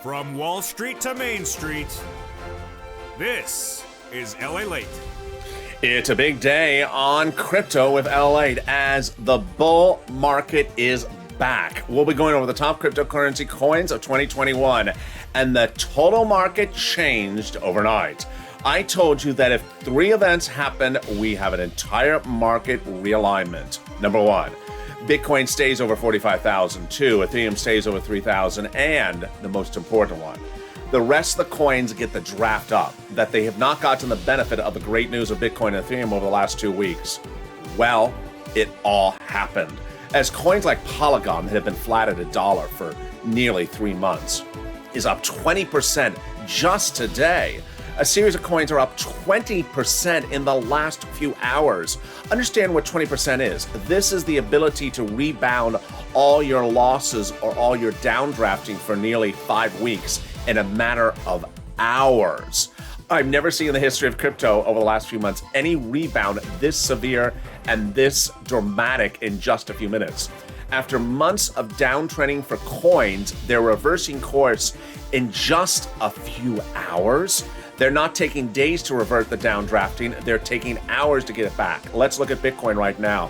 From Wall Street to Main Street, this is LALATE. It's a big day on crypto with LALATE as the bull market is back. We'll be going over the top cryptocurrency coins of 2021, and the total market changed overnight. I told you that if three events happen, we have an entire market realignment. Number one, Bitcoin stays over 45,000. Two, Ethereum stays over 3,000. And the most important one, the rest of the coins get the draft up, that they have not gotten the benefit of the great news of Bitcoin and Ethereum over the last 2 weeks. Well, it all happened. As coins like Polygon, that have been flat at $1 for nearly 3 months, is up 20% just today. A series of coins are up 20% in the last few hours. Understand what 20% is. This is the ability to rebound all your losses or all your downdrafting for nearly 5 weeks in a matter of hours. I've never seen in the history of crypto over the last few months any rebound this severe and this dramatic in just a few minutes. After months of downtrending for coins, they're reversing course in just a few hours. They're not taking days to revert the downdrafting. They're taking hours to get it back. Let's look at Bitcoin right now.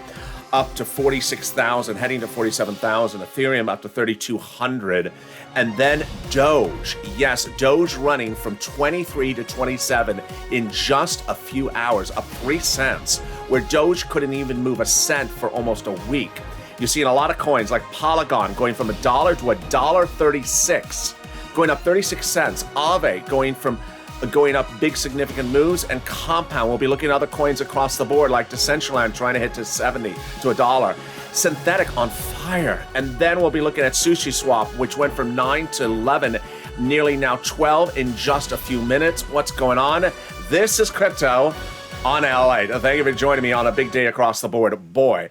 Up to 46,000, heading to 47,000. Ethereum up to 3,200. And then Doge. Yes, Doge running from 23 to 27 in just a few hours, up 3 cents, where Doge couldn't even move a cent for almost a week. You're seeing a lot of coins like Polygon going from $1 to $1.36, going up 36 cents. Aave going up big significant moves, and Compound. We'll be looking at other coins across the board like Decentraland trying to hit to 70 to $1. Synthetic on fire. And then we'll be looking at SushiSwap, which went from 9 to 11, nearly now 12 in just a few minutes. What's going on? This is crypto on LA. Thank you for joining me on a big day across the board. Boy,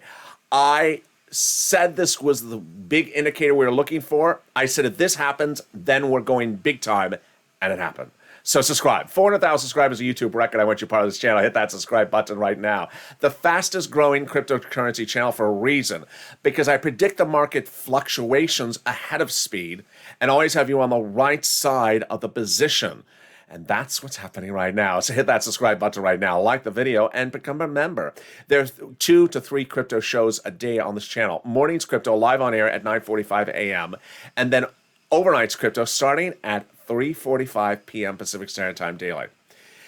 I said this was the big indicator we were looking for. I said if this happens, then we're going big time, and it happened. So subscribe. 400,000 subscribers, a YouTube record. I want you part of this channel. Hit that subscribe button right now. The fastest growing cryptocurrency channel for a reason, because I predict the market fluctuations ahead of speed and always have you on the right side of the position. And that's what's happening right now. So hit that subscribe button right now, like the video, and become a member. There's 2 to 3 crypto shows a day on this channel. Morning's crypto live on air at 9:45 a.m. And then overnight's crypto starting at 3:45 p.m. Pacific Standard Time daily.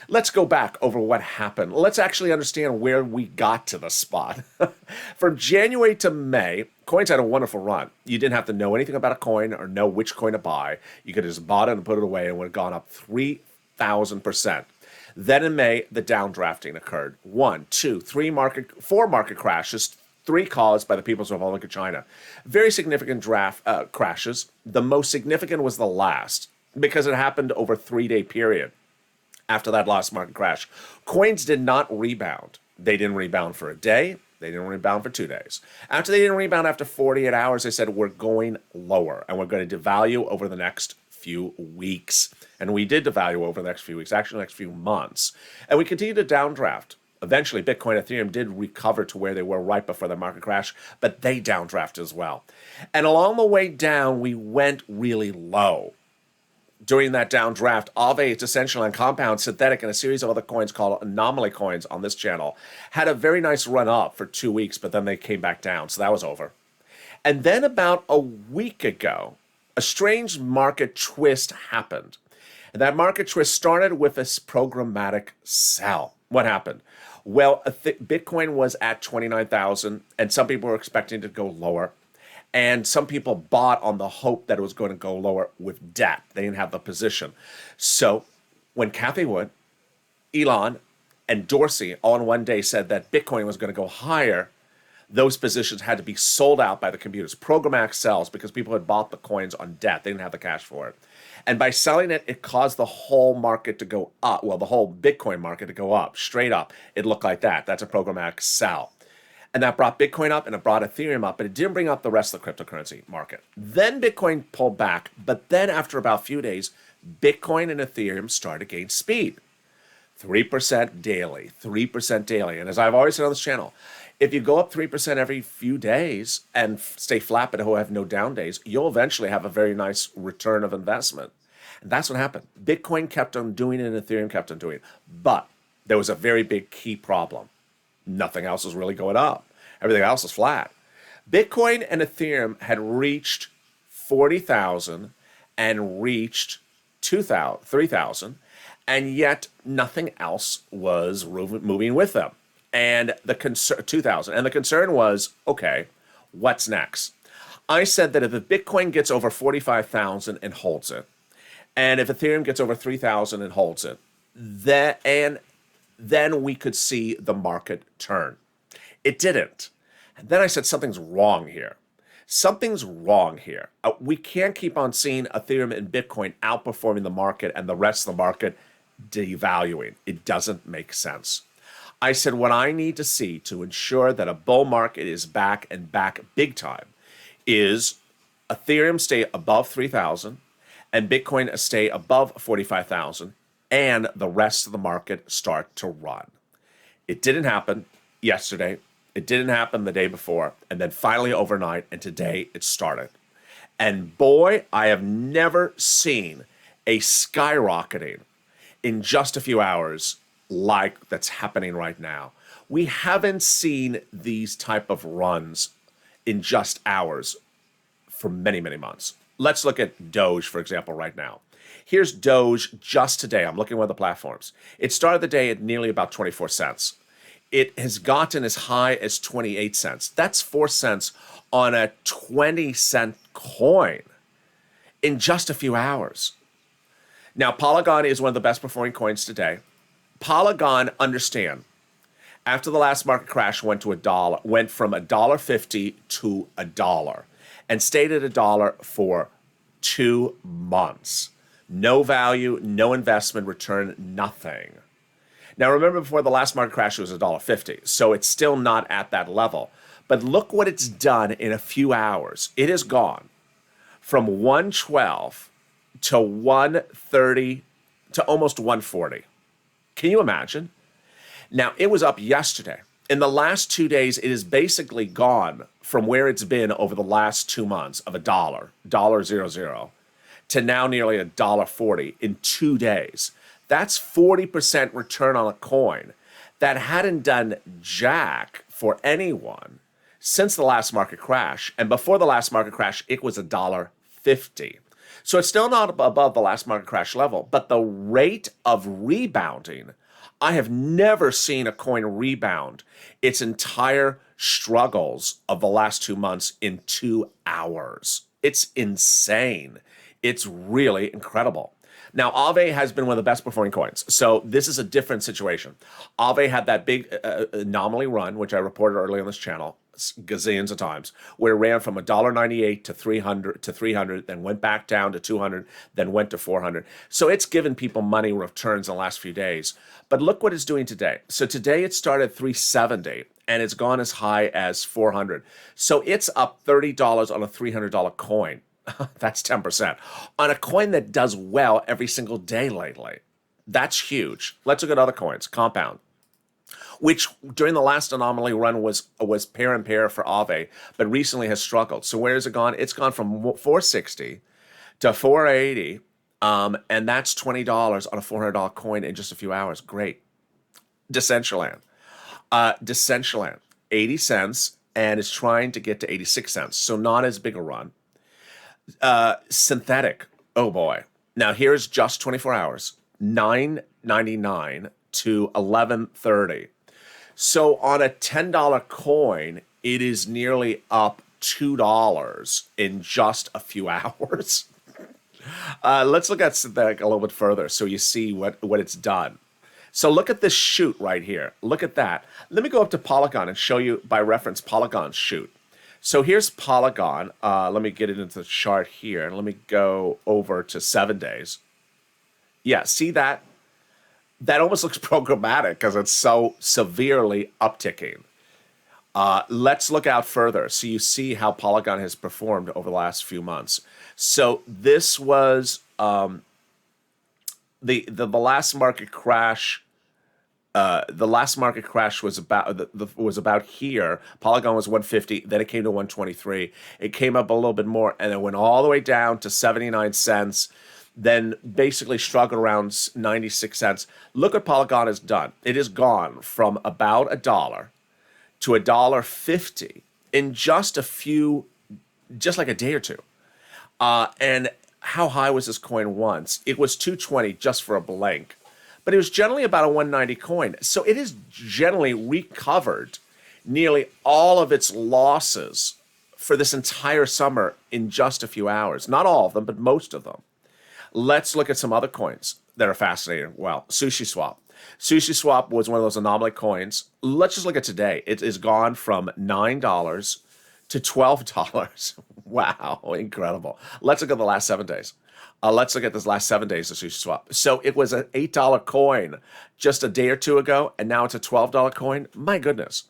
Let's go back over what happened. Let's actually understand where we got to the spot. From January to May, coins had a wonderful run. You didn't have to know anything about a coin or know which coin to buy. You could have just bought it and put it away, and it would have gone up 3,000%. Then in May, the downdrafting occurred. 1, 2, 3 4 market crashes, 3 caused by the People's Republic of China. Very significant crashes. The most significant was the last, because it happened over a 3-day period after that last market crash. Coins did not rebound. They didn't rebound for a day. They didn't rebound for 2 days. After they didn't rebound after 48 hours, they said, we're going lower, and we're going to devalue over the next few weeks. And we did devalue over the next few weeks, actually the next few months. And we continued to downdraft. Eventually, Bitcoin and Ethereum did recover to where they were right before the market crash, but they downdrafted as well. And along the way down, we went really low. During that downdraft, Aave, Decentraland, Compound, Synthetic, and a series of other coins called anomaly coins on this channel had a very nice run up for 2 weeks, but then they came back down, so that was over. And then about a week ago, a strange market twist happened. And that market twist started with this programmatic sell. What happened? Well, Bitcoin was at 29,000, and some people were expecting to go lower. And some people bought on the hope that it was going to go lower with debt. They didn't have the position. So when Cathie Wood, Elon, and Dorsey all in one day said that Bitcoin was going to go higher, those positions had to be sold out by the computers. Programmatic sells, because people had bought the coins on debt. They didn't have the cash for it. And by selling it, it caused the whole market to go up. Well, the whole Bitcoin market to go up, straight up. It looked like that. That's a programmatic sell. And that brought Bitcoin up and it brought Ethereum up, but it didn't bring up the rest of the cryptocurrency market. Then Bitcoin pulled back, but then after about a few days, Bitcoin and Ethereum started to gain speed. 3% daily, 3% daily. And as I've always said on this channel, if you go up 3% every few days and stay flat but have no down days, you'll eventually have a very nice return of investment. And that's what happened. Bitcoin kept on doing it and Ethereum kept on doing it. But there was a very big key problem. Nothing else was really going up. Everything else was flat. Bitcoin and Ethereum had reached 40,000 and reached 2,000, 3,000, and yet nothing else was moving with them. And the concern, 2,000, and the concern was, okay, what's next? I said that if Bitcoin gets over 45,000 and holds it, and if Ethereum gets over 3,000 and holds it, then we could see the market turn. It didn't. And then I said something's wrong here. Something's wrong here. We can't keep on seeing Ethereum and Bitcoin outperforming the market and the rest of the market devaluing. It doesn't make sense. I said what I need to see to ensure that a bull market is back and back big time is Ethereum stay above 3,000 and Bitcoin stay above 45,000 and the rest of the market start to run. It didn't happen yesterday. It didn't happen the day before. And then finally overnight, and today it started. And boy, I have never seen a skyrocketing in just a few hours like that's happening right now. We haven't seen these type of runs in just hours for many, many months. Let's look at Doge, for example, right now. Here's Doge just today. I'm looking at one of the platforms. It started the day at nearly about 24 cents. It has gotten as high as 28 cents. That's 4 cents on a 20-cent coin in just a few hours. Now, Polygon is one of the best performing coins today. Polygon, understand, after the last market crash went from $1.50 to $1 and stayed at $1 for 2 months. No value, no investment return, nothing. Now, remember, before the last market crash, it was $1.50, so it's still not at that level. But look what it's done in a few hours. It has gone from 112 to 130 to almost 140. Can you imagine? Now, it was up yesterday. In the last 2 days, it has basically gone from where it's been over the last 2 months of $1.00, to now nearly $1.40 in 2 days. That's 40% return on a coin that hadn't done jack for anyone since the last market crash. And before the last market crash, it was $1.50. So it's still not above the last market crash level, but the rate of rebounding, I have never seen a coin rebound its entire struggles of the last 2 months in 2 hours. It's insane. It's really incredible. Now, Aave has been one of the best performing coins. So this is a different situation. Aave had that big anomaly run, which I reported earlier on this channel, gazillions of times, where it ran from $1.98 to 300, then went back down to 200, then went to 400. So it's given people money returns in the last few days. But look what it's doing today. So today it started 370, and it's gone as high as 400. So it's up $30 on a $300 coin. That's 10%. On a coin that does well every single day lately. That's huge. Let's look at other coins. Compound, which during the last anomaly run was pair and pair for Aave, but recently has struggled. So where has it gone? It's gone from 460 to 480, and that's $20 on a $400 coin in just a few hours. Great. Decentraland, 80 cents, and is trying to get to 86 cents. So not as big a run. Synthetic, oh boy. Now here's just 24 hours, $9.99 to $11.30. So on a $10 coin, it is nearly up $2 in just a few hours. Let's look at synthetic a little bit further so you see what it's done. So look at this shoot right here. Look at that. Let me go up to Polygon and show you by reference Polygon's shoot. So here's Polygon. Let me get it into the chart here. And let me go over to 7 days. Yeah, see that? That almost looks programmatic because it's so severely upticking. Let's look out further so you see how Polygon has performed over the last few months. So this was the last market crash. The last market crash was about here. Polygon was 150, then it came to 123. It came up a little bit more, and it went all the way down to 79 cents. then basically struggled around 96 cents. Look what Polygon has done. It has gone from about $1 to $1.50 in just like a day or two. And how high was this coin once? It was 220 just for a blank, but it was generally about a 190 coin. So it has generally recovered nearly all of its losses for this entire summer in just a few hours. Not all of them, but most of them. Let's look at some other coins that are fascinating. Well, SushiSwap. SushiSwap was one of those anomaly coins. Let's just look at today. It has gone from $9 to $12. Wow, incredible. Let's look at the last 7 days. Let's look at this last 7 days of SushiSwap. So it was an $8 coin just a day or two ago, and now it's a $12 coin. My goodness.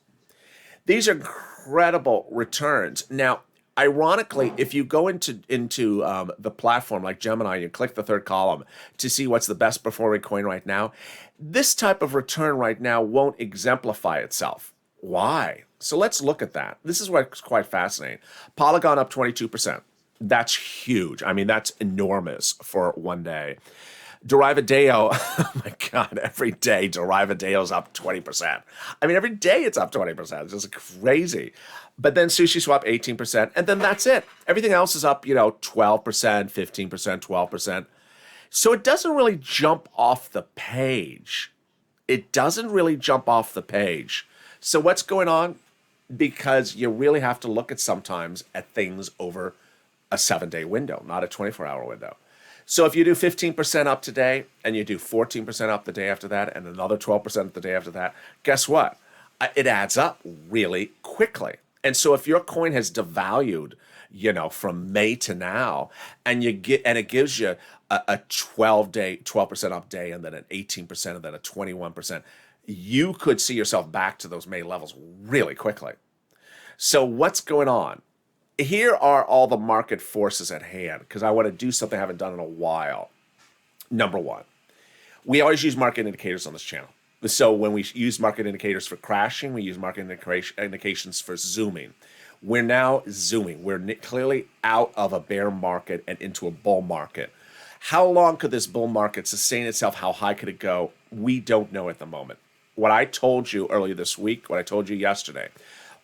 These are incredible returns. Now, ironically, if you go into the platform like Gemini, you click the third column to see what's the best performing coin right now, this type of return right now won't exemplify itself. Why? So let's look at that. This is what's quite fascinating. Polygon up 22%. That's huge. I mean, that's enormous for one day. Derivadeo, oh my God, every day Derivadeo's up 20%. I mean, every day it's up 20%. It's just crazy. But then SushiSwap 18%, and then that's it. Everything else is up, 12%, 15%, 12%. So it doesn't really jump off the page. It doesn't really jump off the page. So what's going on? Because you really have to look at sometimes at things over a 7-day window, not a 24-hour window. So if you do 15% up today and you do 14% up the day after that and another 12% the day after that, guess what? It adds up really quickly. And so if your coin has devalued, from May to now, and it gives you a 12% up day and then an 18% and then a 21%, you could see yourself back to those May levels really quickly. So what's going on? Here are all the market forces at hand, because I want to do something I haven't done in a while. Number one, we always use market indicators on this channel. So when we use market indicators for crashing, we use market indications for zooming. We're now zooming. We're clearly out of a bear market and into a bull market. How long could this bull market sustain itself? How high could it go? We don't know at the moment. What I told you earlier this week, what I told you yesterday,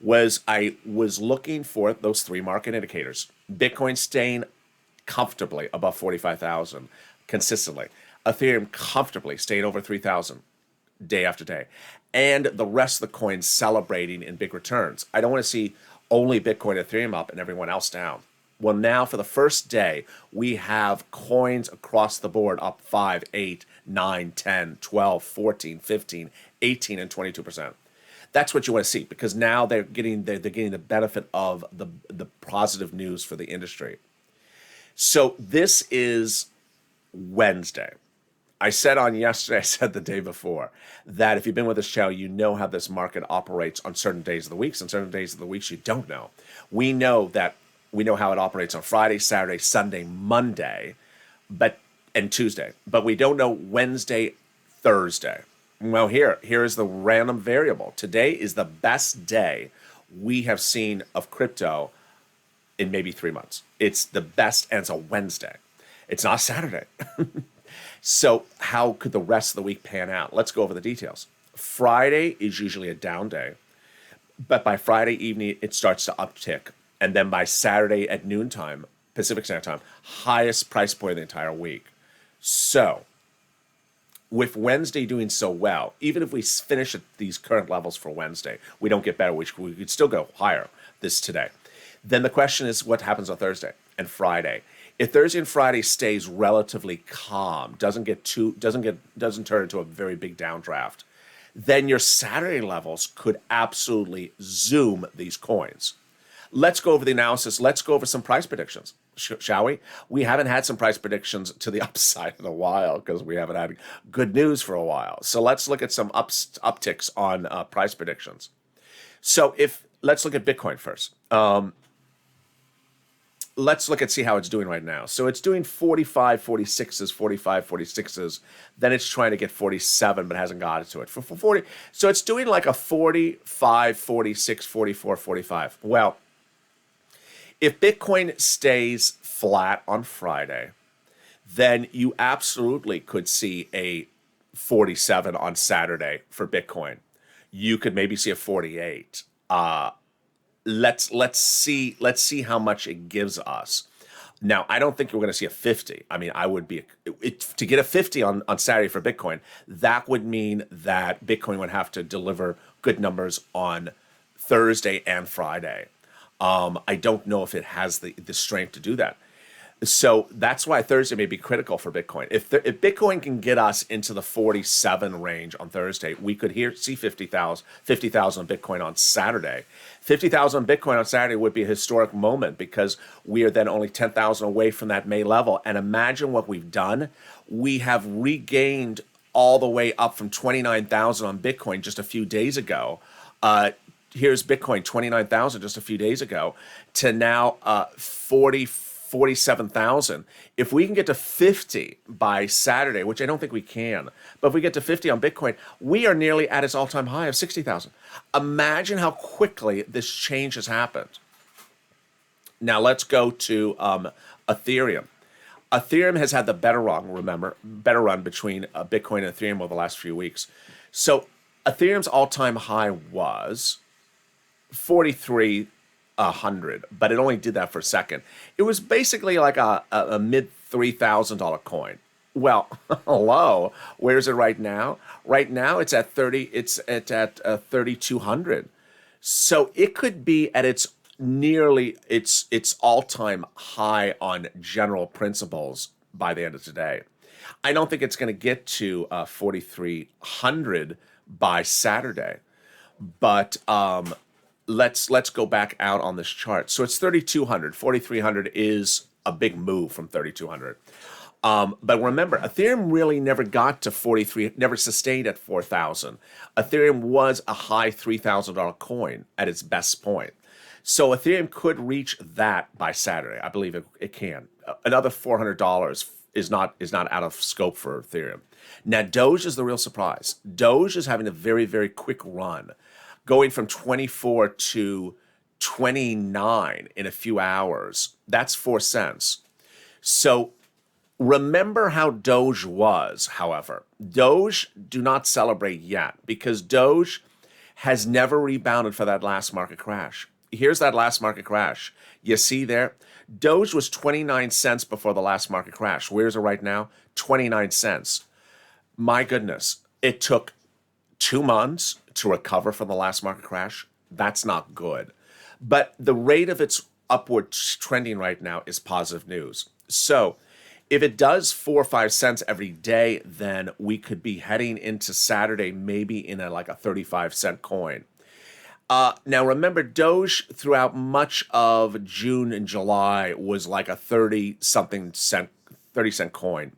was I was looking for those three market indicators. Bitcoin staying comfortably above 45,000 consistently. Ethereum comfortably staying over 3,000 day after day. And the rest of the coins celebrating in big returns. I don't want to see only Bitcoin and Ethereum up and everyone else down. Well, now for the first day, we have coins across the board up 5, 8, 9, 10, 12, 14, 15, 18, and 22%. That's what you want to see, because now they're getting the benefit of the positive news for the industry. So this is Wednesday. I said on yesterday, I said the day before, that if you've been with this channel, you know how this market operates on certain days of the week, and certain days of the week you don't know. We know how it operates on Friday, Saturday, Sunday, Monday, and Tuesday, but we don't know Wednesday, Thursday. Well, here is the random variable. Today is the best day we have seen of crypto in maybe 3 months. It's the best, and it's a Wednesday. It's not Saturday. So how could the rest of the week pan out? Let's go over the details. Friday is usually a down day, but by Friday evening, it starts to uptick. And then by Saturday at noontime, Pacific Standard Time, highest price point of the entire week. So with Wednesday doing so well, even if we finish at these current levels for Wednesday, we don't get better, which we could still go higher today. Then the question is what happens on Thursday and Friday. If Thursday and Friday stays relatively calm, doesn't turn into a very big downdraft, then your Saturday levels could absolutely zoom these coins. Let's go over the analysis. Let's go over some price predictions, shall we? We haven't had some price predictions to the upside in a while because we haven't had good news for a while. So let's look at some upticks on price predictions. So let's look at Bitcoin first. Let's see how it's doing right now. So it's doing 45, 46s, 45, 46s. Then it's trying to get 47, but hasn't got it to it. For 40, so it's doing like a 45, 46, 44, 45. Well, if Bitcoin stays flat on Friday, then you absolutely could see a 47 on Saturday for Bitcoin. You could maybe see a 48. Let's see how much it gives us. Now, I don't think we're going to see a 50. I mean, I would be to get a 50 on Saturday for Bitcoin. That would mean that Bitcoin would have to deliver good numbers on Thursday and Friday. I don't know if it has the strength to do that. So that's why Thursday may be critical for Bitcoin. If Bitcoin can get us into the 47 range on Thursday, we could see 50,000 Bitcoin on Saturday. 50,000 Bitcoin on Saturday would be a historic moment because we are then only 10,000 away from that May level. And imagine what we've done. We have regained all the way up from 29,000 on Bitcoin just a few days ago. Here's Bitcoin, 29,000 just a few days ago, to now 47,000. If we can get to 50 by Saturday, which I don't think we can, but if we get to 50 on Bitcoin, we are nearly at its all-time high of 60,000. Imagine how quickly this change has happened. Now let's go to Ethereum. Ethereum has had the better run between Bitcoin and Ethereum over the last few weeks. So Ethereum's all-time high was 4,300, but it only did that for a second. It was basically like a mid $3,000 coin. Well, hello, where is it right now? Right now, it's at 3,200. So it could be at its all-time high on general principles by the end of today. I don't think it's going to get to 4,300 by Saturday, but let's go back out on this chart. So it's 3,200. 4,300 is a big move from 3,200. But remember, Ethereum really never got to 43, never sustained at 4,000. Ethereum was a high $3,000 coin at its best point. So Ethereum could reach that by Saturday. I believe it can. Another $400 is not out of scope for Ethereum. Now, Doge is the real surprise. Doge is having a very, very quick run, going from 24 to 29 in a few hours. That's 4 cents. So remember how Doge was, however. Doge do not celebrate yet because Doge has never rebounded for that last market crash. Here's that last market crash. You see there? Doge was 29 cents before the last market crash. Where's it right now? 29 cents. My goodness, it took 2 months to recover from the last market crash. That's not good. But the rate of its upward trending right now is positive news. So if it does 4 or 5 cents every day, then we could be heading into Saturday maybe in like a 35-cent coin. Now remember, Doge throughout much of June and July was like a 30-cent coin.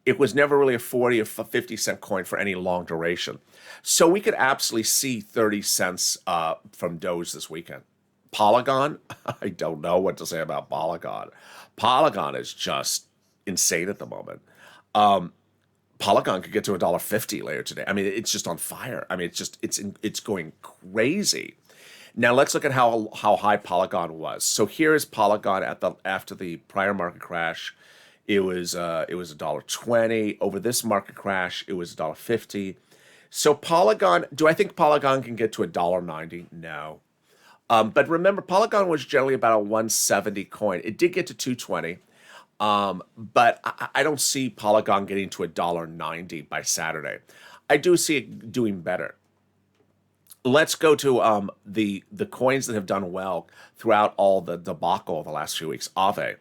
It was never really a 40 or 50-cent coin for any long duration. So we could absolutely see 30 cents from Doge this weekend. Polygon, I don't know what to say about Polygon. Polygon is just insane at the moment. Polygon could get to $1.50 later today. I mean, it's just on fire. I mean, it's going crazy. Now let's look at how high Polygon was. So here is Polygon after the prior market crash. It was $1.20. Over this market crash, it was $1.50. So Polygon, do I think Polygon can get to $1.90? No. But remember, Polygon was generally about a 170 coin. It did get to 220. But I don't see Polygon getting to $1.90 by Saturday. I do see it doing better. Let's go to the coins that have done well throughout all the debacle of the last few weeks. Aave.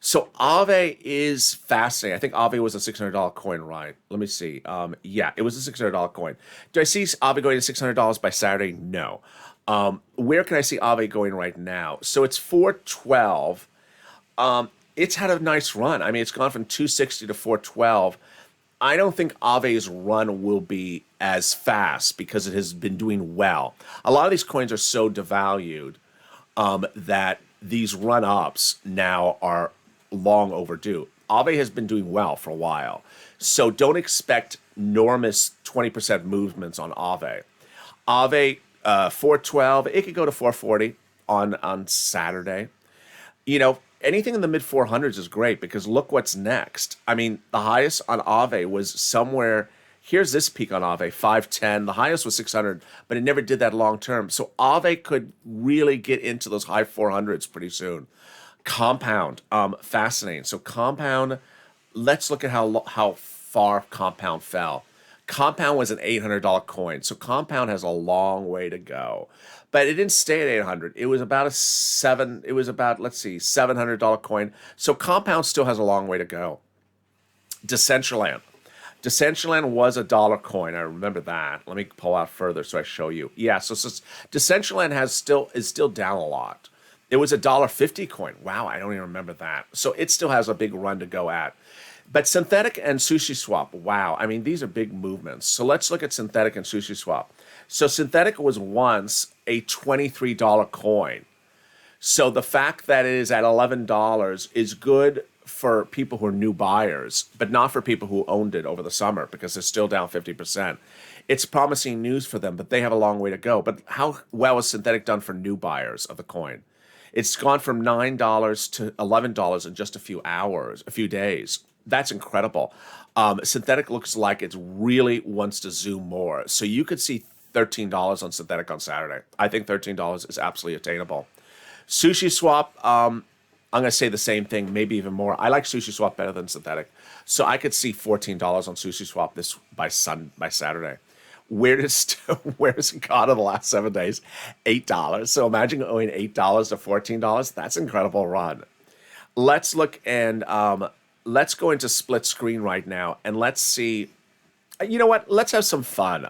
So Aave is fascinating. I think Aave was a $600 coin, right? Let me see. Yeah, it was a $600 coin. Do I see Aave going to $600 by Saturday? No. Where can I see Aave going right now? So it's 412. It's had a nice run. I mean, it's gone from 260 to 412. I don't think Aave's run will be as fast because it has been doing well. A lot of these coins are so devalued that these run-ups now are long overdue. Aave has been doing well for a while. So don't expect enormous 20% movements on Aave. Aave, 412, it could go to 440 on Saturday. You know, anything in the mid 400s is great because look what's next. I mean, the highest on Aave was somewhere. Here's this peak on Aave, 510. The highest was 600, but it never did that long term. So Aave could really get into those high 400s pretty soon. Compound, fascinating. So Compound, let's look at how far Compound fell. Compound was an $800 coin, so Compound has a long way to go. But it didn't stay at 800. It was about $700 coin. So Compound still has a long way to go. Decentraland. Decentraland was a dollar coin. I remember that. Let me pull out further so I show you. Yeah, so Decentraland is still down a lot. It was a $1.50 coin. Wow, I don't even remember that. So it still has a big run to go at. But Synthetic and SushiSwap, wow. I mean, these are big movements. So let's look at Synthetic and SushiSwap. So Synthetic was once a $23 coin. So the fact that it is at $11 is good for people who are new buyers, but not for people who owned it over the summer because it's still down 50%. It's promising news for them, but they have a long way to go. But how well is Synthetic done for new buyers of the coin? It's gone from $9 to $11 in just a few days. That's incredible. Synthetic looks like it really wants to zoom more. So you could see $13 on Synthetic on Saturday. I think $13 is absolutely attainable. SushiSwap, I'm going to say the same thing, maybe even more. I like SushiSwap better than Synthetic. So I could see $14 on SushiSwap by Saturday. Where has it gone in the last 7 days? $8. So imagine owing $8 to $14. That's an incredible run. Let's look and let's go into split screen right now and let's see. You know what? Let's have some fun.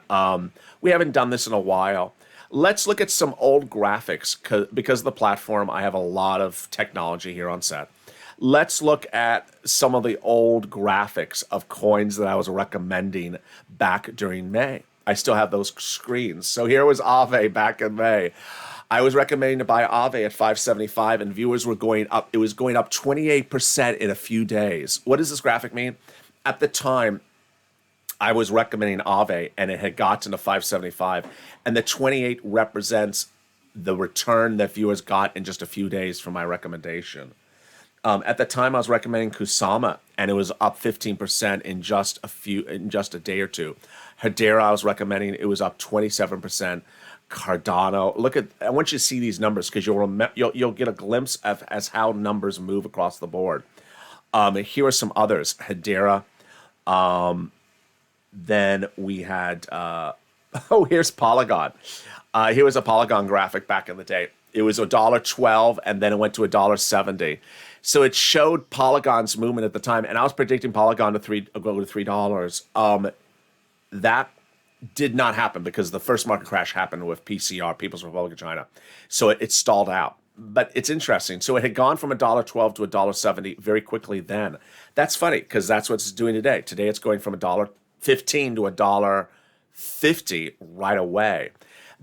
We haven't done this in a while. Let's look at some old graphics because of the platform. I have a lot of technology here on set. Let's look at some of the old graphics of coins that I was recommending back during May. I still have those screens. So here was Aave back in May. I was recommending to buy Aave at 575 and viewers were going up. It was going up 28% in a few days. What does this graphic mean? At the time, I was recommending Aave and it had gotten to 575 and the 28 represents the return that viewers got in just a few days from my recommendation. At the time, I was recommending KUSAMA, and it was up 15% in just a day or two. Hedera, I was recommending, it was up 27%. Cardano, I want you to see these numbers because you'll get a glimpse of as how numbers move across the board. Here are some others. Hedera. Then we had here's Polygon. Here was a Polygon graphic back in the day. It was $1.12 and then it went to $1.70. So it showed Polygon's movement at the time, and I was predicting Polygon to go to $3. That did not happen because the first market crash happened with PCR, People's Republic of China. So it stalled out. But it's interesting. So it had gone from $1.12 to $1.70 very quickly then. That's funny because that's what it's doing today. Today it's going from $1.15 to $1.50 right away.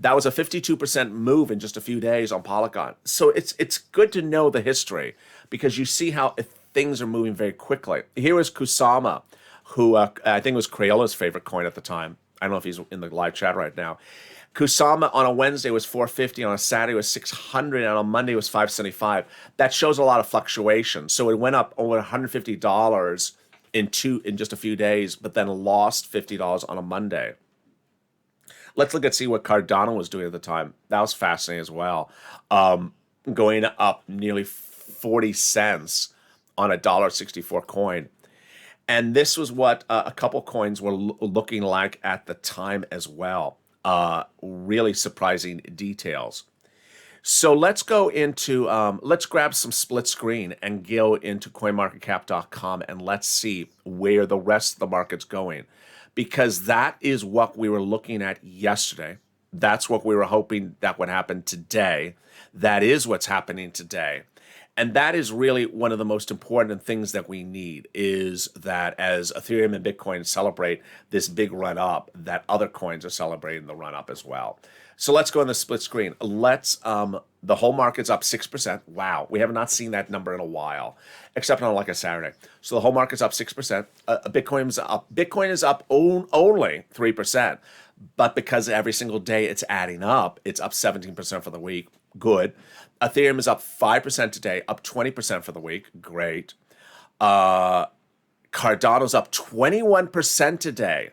That was a 52% move in just a few days on Polygon. So it's good to know the history because you see how things are moving very quickly. Here is KUSAMA, who I think was Crayola's favorite coin at the time. I don't know if he's in the live chat right now. KUSAMA on a Wednesday was 450, on a Saturday was 600, and on a Monday was 575. That shows a lot of fluctuation. So it went up over $150 in just a few days, but then lost $50 on a Monday. Let's see what Cardano was doing at the time. That was fascinating as well. Going up nearly 40 cents on a $1.64 coin. And this was what a couple coins were looking like at the time as well. Really surprising details. So let's go into, let's grab some split screen and go into coinmarketcap.com and let's see where the rest of the market's going. Because that is what we were looking at yesterday. That's what we were hoping that would happen today. That is what's happening today. And that is really one of the most important things that we need is that as Ethereum and Bitcoin celebrate this big run up, that other coins are celebrating the run up as well. So let's go on the split screen. The whole market's up 6%. Wow, we have not seen that number in a while, except on like a Saturday. So the whole market's up 6%. Bitcoin is up only 3%. But because every single day it's adding up, it's up 17% for the week. Good. Ethereum is up 5% today, up 20% for the week. Great. Cardano's up 21% today,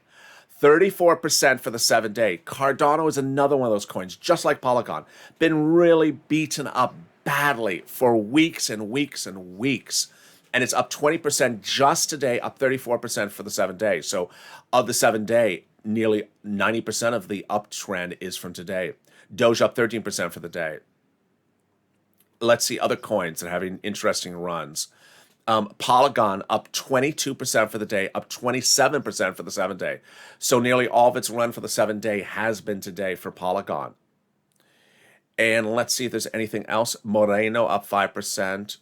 34% for the 7-day. Cardano is another one of those coins, just like Polygon, been really beaten up badly for weeks and weeks and weeks. And it's up 20% just today, up 34% for the 7-day. So of the 7-day, nearly 90% of the uptrend is from today. Doge up 13% for the day. Let's see other coins that are having interesting runs. Polygon up 22% for the day, up 27% for the 7-day. So nearly all of its run for the 7-day has been today for Polygon. And let's see if there's anything else. Moreno up 5%.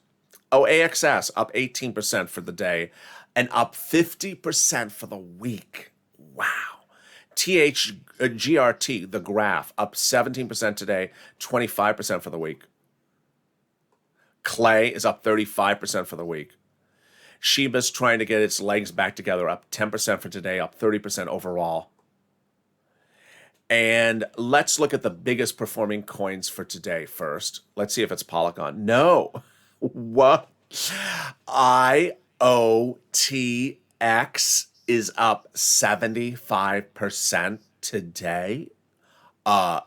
Oh, AXS up 18% for the day and up 50% for the week. Wow. GRT, the graph, up 17% today, 25% for the week. Clay is up 35% for the week. Shiba's trying to get its legs back together, up 10% for today, up 30% overall. And let's look at the biggest performing coins for today first. Let's see if it's Polygon. No. What? IOTX is up 75% today.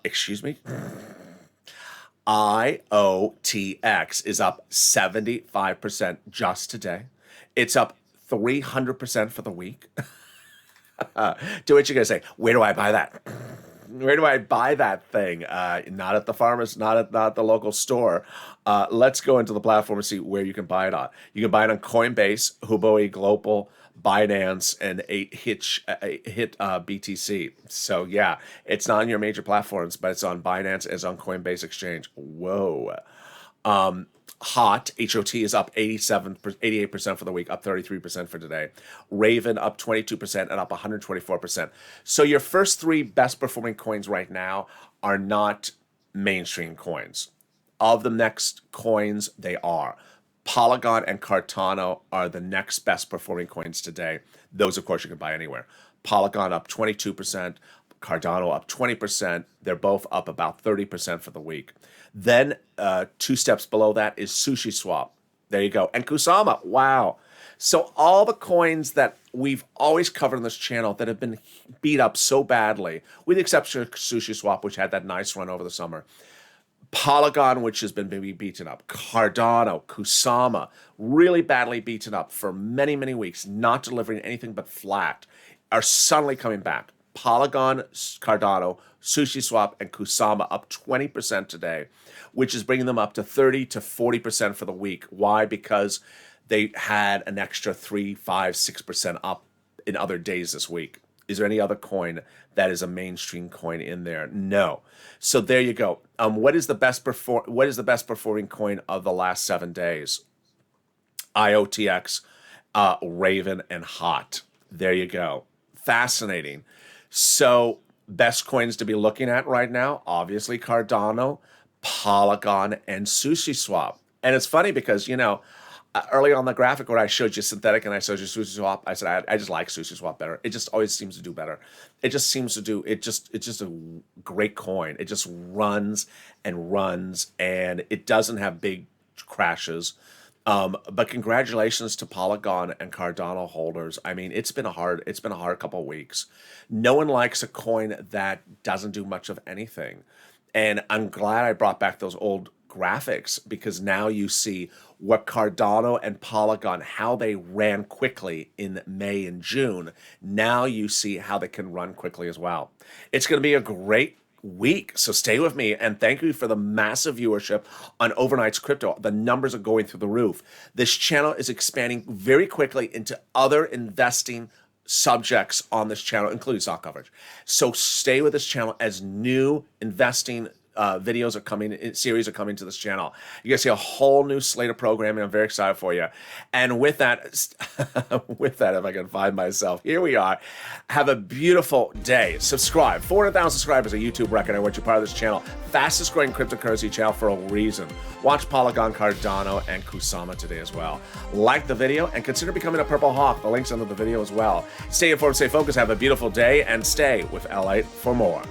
Excuse me. IOTX is up 75% just today. It's up 300% for the week. To which you're going to say, where do I buy that? Where do I buy that thing? Not at the farmer's, not at the local store. Let's go into the platform and see where you can buy it on. You can buy it on Coinbase, Huobi Global, Binance, and Hit BTC. So yeah, it's not on your major platforms, but it's on Binance, it's on Coinbase Exchange. Whoa. HOT is up 88% for the week, up 33% for today. Raven up 22% and up 124%. So your first three best performing coins right now are not mainstream coins. Of the next coins, they are. Polygon and Cardano are the next best performing coins today. Those, of course, you can buy anywhere. Polygon up 22%, Cardano up 20%. They're both up about 30% for the week. Then 2 steps below that is SushiSwap. There you go. And KUSAMA. Wow. So all the coins that we've always covered on this channel that have been beat up so badly, with the exception of SushiSwap, which had that nice run over the summer, Polygon, which has been maybe beaten up, Cardano, KUSAMA, really badly beaten up for many, many weeks, not delivering anything but flat, are suddenly coming back. Polygon, Cardano, SushiSwap, and KUSAMA up 20% today, which is bringing them up to 30 to 40% for the week. Why? Because they had an extra 3, 5, 6% up in other days this week. Is there any other coin that is a mainstream coin in there? No. So there you go. What is the best performing coin of the last 7 days? IOTX, Raven, and HOT. There you go. Fascinating. So best coins to be looking at right now, obviously Cardano, Polygon, and SushiSwap. And it's funny because, early on the graphic where I showed you synthetic and I showed you SushiSwap, I said I just like SushiSwap better. It just always seems to do better. It's just a great coin. It just runs and runs, and it doesn't have big crashes. But congratulations to Polygon and Cardano holders. I mean, it's been a hard couple of weeks. No one likes a coin that doesn't do much of anything. And I'm glad I brought back those old graphics, because now you see what Cardano and Polygon, how they ran quickly in May and June. Now you see how they can run quickly as well. It's going to be a great week, so stay with me, and thank you for the massive viewership on Overnight's Crypto. The numbers are going through the roof. This channel is expanding very quickly into other investing subjects on this channel, including stock coverage. So stay with this channel as new investing videos are coming, series are coming to this channel. You're gonna see a whole new slate of programming. I'm very excited for you. And with that, if I can find myself, here we are. Have a beautiful day. Subscribe. 400,000 subscribers, a YouTube record. I want you part of this channel. Fastest growing cryptocurrency channel for a reason. Watch Polygon, Cardano, and KUSAMA today as well. Like the video and consider becoming a Purple Hawk. The link's under the video as well. Stay informed, stay focused. Have a beautiful day and stay with LALATE for more.